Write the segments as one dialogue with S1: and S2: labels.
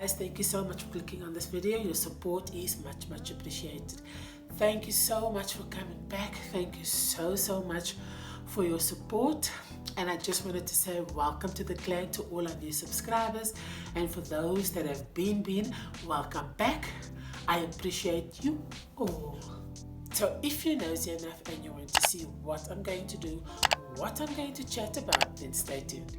S1: Guys, thank you so much for clicking on this video. Your support is much appreciated. Thank you so much for coming back. Thank you so much for your support. And I just wanted to say welcome to the clan to all our new subscribers, and for those that have been, welcome back. I appreciate you all. So if you're nosy enough and you want to see what I'm going to do, what I'm going to chat about, then stay tuned.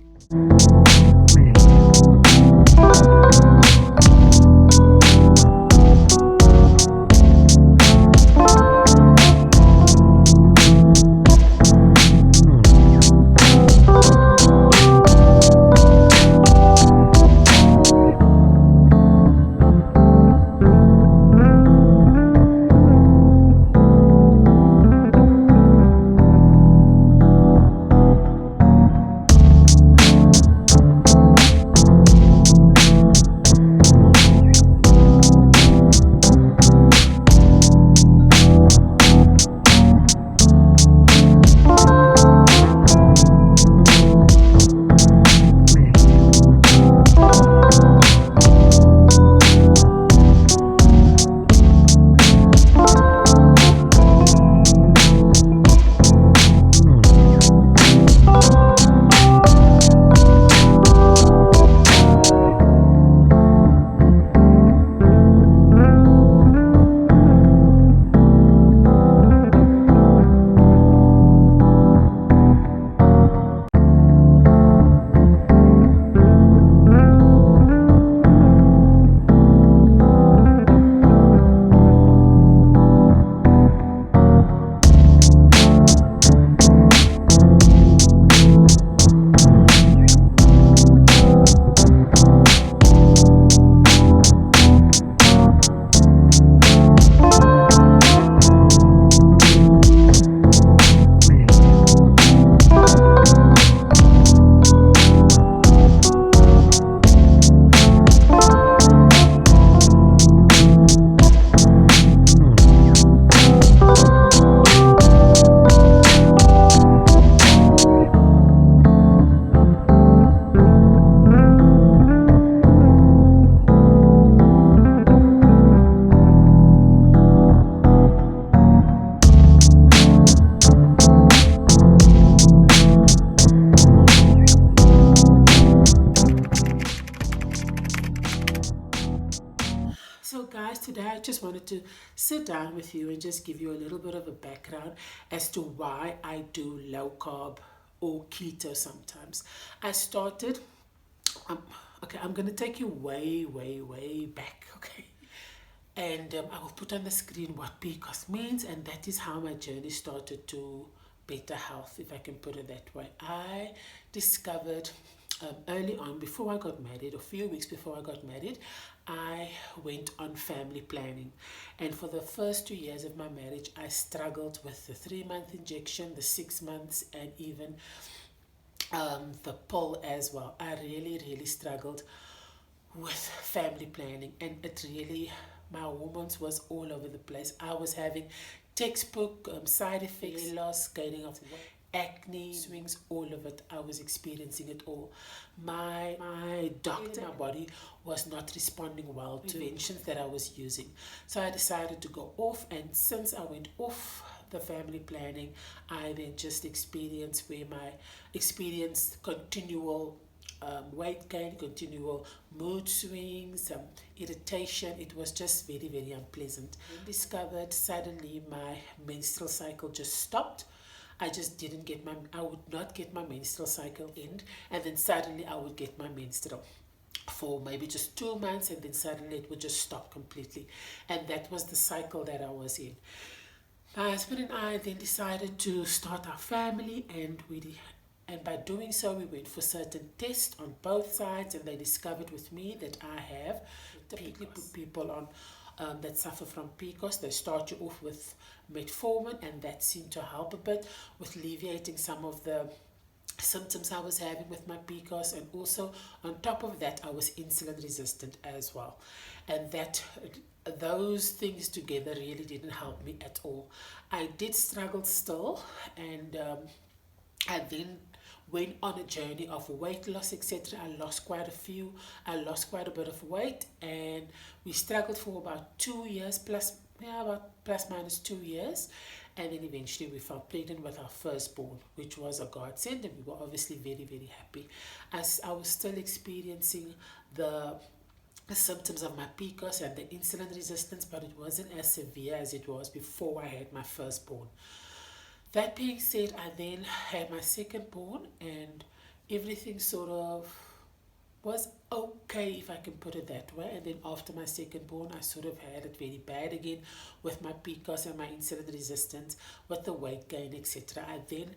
S1: So guys, today I just wanted to sit down with you and just give you a little bit of a background as to why I do low carb or keto sometimes. I started, okay, I'm going to take you way back, okay? And I will put on the screen what Pcos means, and that is how my journey started to better health, if I can put it that way. I discovered early on, before I got married, a few weeks before I got married, I went on family planning. And for the first 2 years of my marriage, I struggled with the 3-month injection, the 6 months, and even the pill as well. I really struggled with family planning, and it really, my hormones was all over the place. I was having textbook side effects, hair loss, gaining of weight, acne, swings, all of it. I was experiencing it all. My doctor, my body was not responding well to interventions that I was using. So I decided to go off, and since I went off the family planning, I then just experienced continual weight gain, continual mood swings, irritation. It was just very unpleasant. I discovered suddenly my menstrual cycle just stopped. I just didn't get I would not get my menstrual cycle end, and then suddenly I would get my menstrual for maybe just 2 months, and then suddenly it would just stop completely. And that was the cycle that I was in. My husband and I then decided to start our family, and by doing so, we went for certain tests on both sides, and they discovered with me that I have, typically put people on that suffer from Pcos. They start you off with metformin, and that seemed to help a bit with alleviating some of the symptoms I was having with my Pcos, and also on top of that I was insulin resistant as well, and that those things together really didn't help me at all. I did struggle still, and I then went on a journey of weight loss, etc. I lost quite a bit of weight, and we struggled for about 2 years plus, yeah, about plus minus 2 years. And then eventually we fell pregnant with our firstborn, which was a godsend, and we were obviously very, very happy. As I was still experiencing the symptoms of my Pcos and the insulin resistance, but it wasn't as severe as it was before I had my firstborn. That being said, I then had my second born, and everything sort of was okay, if I can put it that way. And then after my second born, I sort of had it very bad again with my Pcos and my insulin resistance, with the weight gain, etc. I then,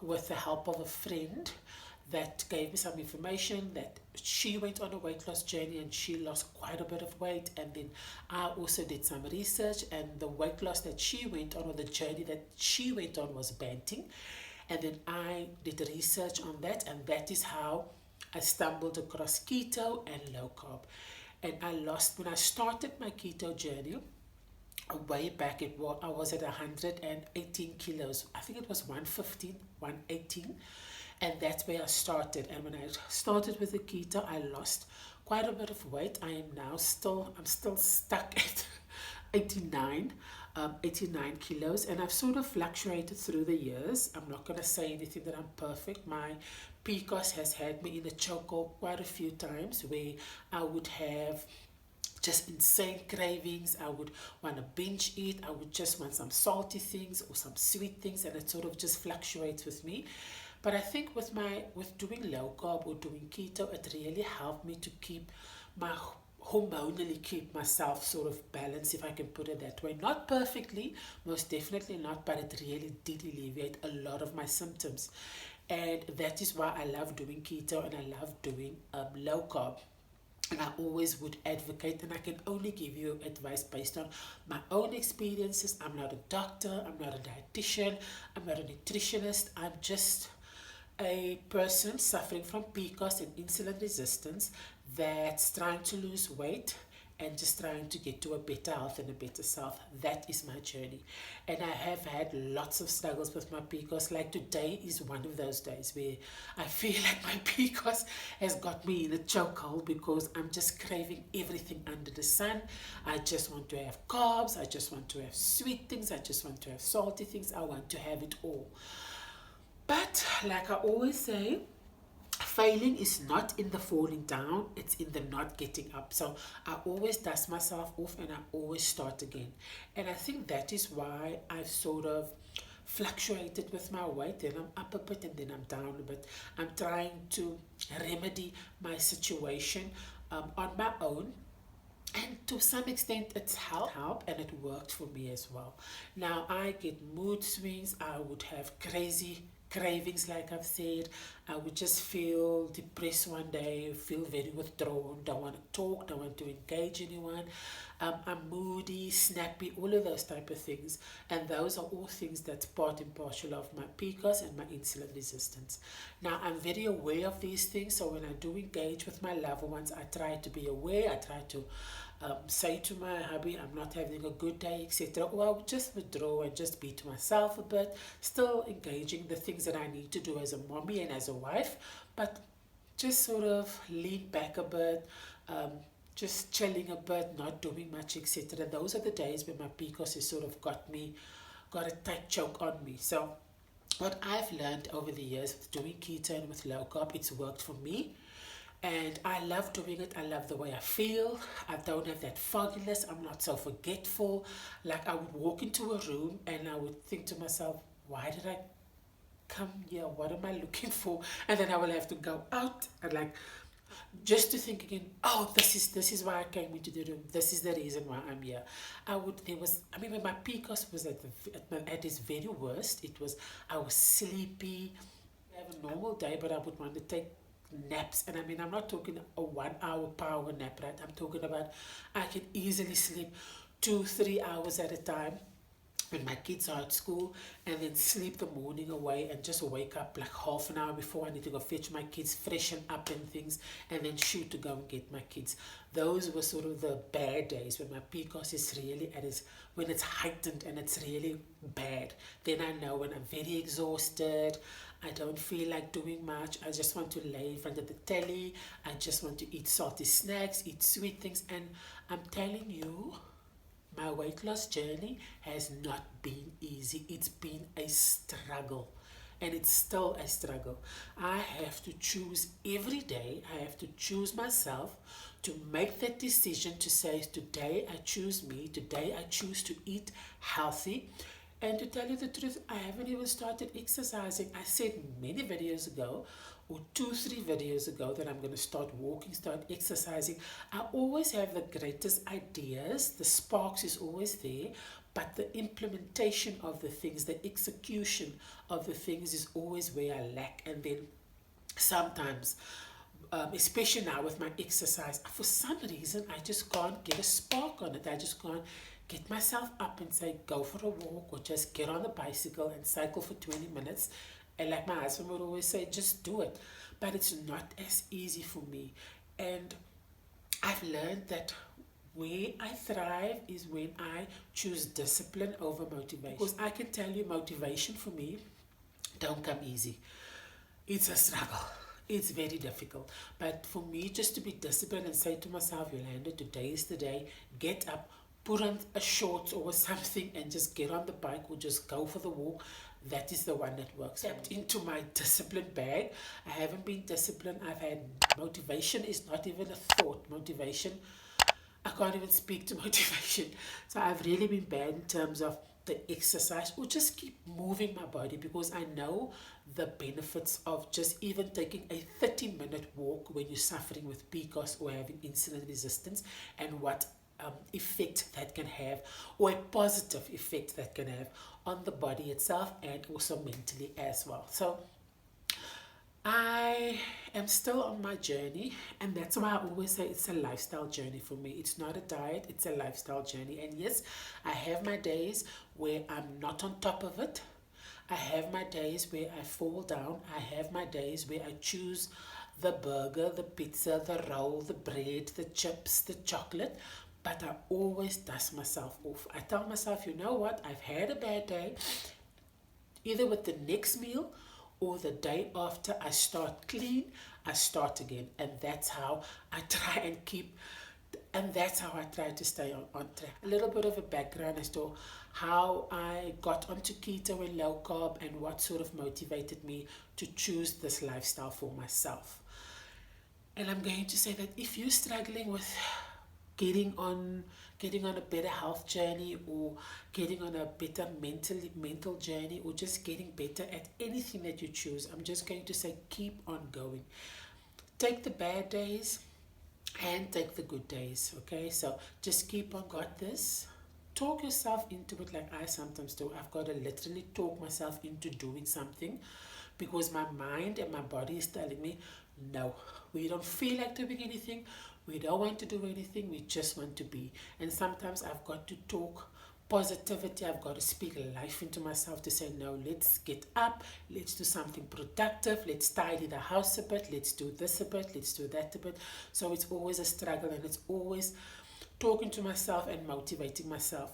S1: with the help of a friend that gave me some information, that she went on a weight loss journey and she lost quite a bit of weight, and then I also did some research, and the weight loss that she went on, or the journey that she went on, was Banting. And then I did research on that, and that is how I stumbled across keto and low carb. And when I started my keto journey, way back, I was at 118 kilos. I think it was 115, 118. And that's where I started. And when I started with the keto, I lost quite a bit of weight. I'm still stuck at 89 kilos, and I've sort of fluctuated through the years. I'm not going to say anything that I'm perfect. My Pcos has had me in a chokehold quite a few times, where I would have just insane cravings. I would want to binge eat. I would just want some salty things or some sweet things, and it sort of just fluctuates with me. But I think with doing low carb or doing keto, it really helped me to hormonally keep myself sort of balanced, if I can put it that way. Not perfectly, most definitely not, but it really did alleviate a lot of my symptoms. And that is why I love doing keto and I love doing low carb. And I always would advocate, and I can only give you advice based on my own experiences. I'm not a doctor, I'm not a dietitian, I'm not a nutritionist. I'm just a person suffering from Pcos and insulin resistance that's trying to lose weight and just trying to get to a better health and a better self. That is my journey. And I have had lots of struggles with my Pcos. Like today is one of those days where I feel like my Pcos has got me in a chokehold, because I'm just craving everything under the sun. I just want to have carbs, I just want to have sweet things, I just want to have salty things, I want to have it all. But like I always say, failing is not in the falling down, it's in the not getting up. So I always dust myself off and I always start again. And I think that is why I've sort of fluctuated with my weight. Then I'm up a bit and then I'm down a bit. I'm trying to remedy my situation on my own. And to some extent it's help, and it worked for me as well. Now I get mood swings, I would have crazy cravings, like I've said. I would just feel depressed one day, feel very withdrawn, don't want to talk, don't want to engage anyone. I'm moody, snappy, all of those type of things. And those are all things that's part and parcel of my Pcos and my insulin resistance. Now, I'm very aware of these things, so when I do engage with my loved ones, I try to be aware. I try to say to my hubby, I'm not having a good day, etc. Or I would just withdraw and just be to myself a bit, still engaging the things that I need to do as a mommy and as a wife, but just sort of lean back a bit, just chilling a bit, not doing much, etc. Those are the days when my Pcos has sort of got a tight choke on me. So what I've learned over the years with doing keto and with low carb, it's worked for me. And I love doing it. I love the way I feel. I don't have that fogginess. I'm not so forgetful. Like I would walk into a room and I would think to myself, why did I come here? What am I looking for? And then I will have to go out and like just to think again, oh, this is why I came into the room. This is the reason why I'm here. When my Pcos was at its very worst, I was sleepy. I have a normal day, but I would want to take naps. And I'm not talking a 1 hour power nap, right? I'm talking about I can easily sleep 2-3 hours at a time when my kids are at school, and then sleep the morning away and just wake up like half an hour before I need to go fetch my kids, freshen up and things, and then shoot to go and get my kids. Those were sort of the bad days when my PCOS is really at its, when it's heightened and it's really bad. Then I know when I'm very exhausted, I don't feel like doing much, I just want to lay in front of the telly, I just want to eat salty snacks, eat sweet things, and I'm telling you, my weight loss journey has not been easy. It's been a struggle, and it's still a struggle. I have to choose every day. I have to choose myself to make that decision to say, today I choose me. Today I choose to eat healthy. And to tell you the truth, I haven't even started exercising. I said many videos ago, or 2-3 videos ago, that I'm going to start walking, start exercising. I always have the greatest ideas. The sparks is always there, but the implementation of the things, the execution of the things is always where I lack. And then sometimes, especially now with my exercise, for some reason I just can't get a spark on it. I just can't get myself up and say go for a walk, or just get on the bicycle and cycle for 20 minutes. And like my husband would always say, just do it. But it's not as easy for me. And I've learned that where I thrive is when I choose discipline over motivation. Because I can tell you, motivation for me don't come easy. It's a struggle. It's very difficult. But for me, just to be disciplined and say to myself, Yolanda, today is the day, get up, put on a shorts or something and just get on the bike or just go for the walk. That is the one that works. Tapped into my discipline bag. I haven't been disciplined. I've had motivation is not even a thought. Motivation, I can't even speak to motivation. So I've really been bad in terms of the exercise, or just keep moving my body, because I know the benefits of just even taking a 30-minute walk when you're suffering with PCOS or having insulin resistance, and what effect that can have, or a positive effect that can have on the body itself and also mentally as well. So I am still on my journey, and that's why I always say it's a lifestyle journey for me. It's not a diet, it's a lifestyle journey. And yes, I have my days where I'm not on top of it. I have my days where I fall down. I have my days where I choose the burger, the pizza, the roll, the bread, the chips, the chocolate. But I always dust myself off. I tell myself, you know what, I've had a bad day. Either with the next meal or the day after I start clean, I start again. And that's how I try and keep, and that's how I try to stay on track. A little bit of a background as to how I got onto keto and low carb, and what sort of motivated me to choose this lifestyle for myself. And I'm going to say that if you're struggling with getting on a better health journey, or getting on a better mental journey, or just getting better at anything that you choose, I'm just going to say keep on going. Take the bad days and take the good days, okay? So just keep on, got this. Talk yourself into it, like I sometimes do. I've got to literally talk myself into doing something, because my mind and my body is telling me, no, we don't feel like doing anything. We don't want to do anything. We just want to be. And sometimes I've got to talk positivity. I've got to speak life into myself to say, no, let's get up. Let's do something productive. Let's tidy the house a bit. Let's do this a bit. Let's do that a bit. So it's always a struggle, and it's always talking to myself and motivating myself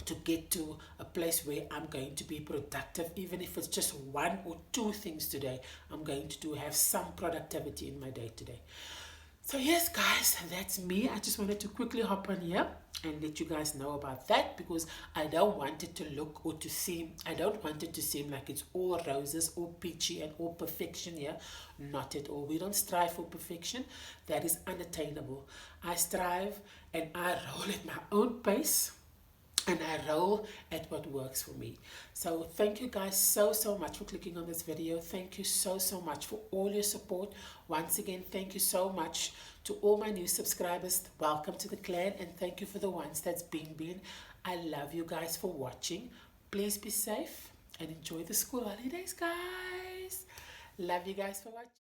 S1: to get to a place where I'm going to be productive. Even if it's just 1 or 2 things today, I'm going to have some productivity in my day today. So yes, guys, that's me. I just wanted to quickly hop on here and let you guys know about that, because I don't want it to look or to seem, I don't want it to seem like it's all roses, all peachy and all perfection here. Not at all. We don't strive for perfection. That is unattainable. I strive and I roll at my own pace, and I roll at what works for me. So thank you guys so much for clicking on this video. Thank you so much for all your support. Once again, thank you so much to all my new subscribers. Welcome to the clan, and thank you for the ones that's been. I love you guys for watching. Please be safe and enjoy the school holidays, guys. Love you guys for watching.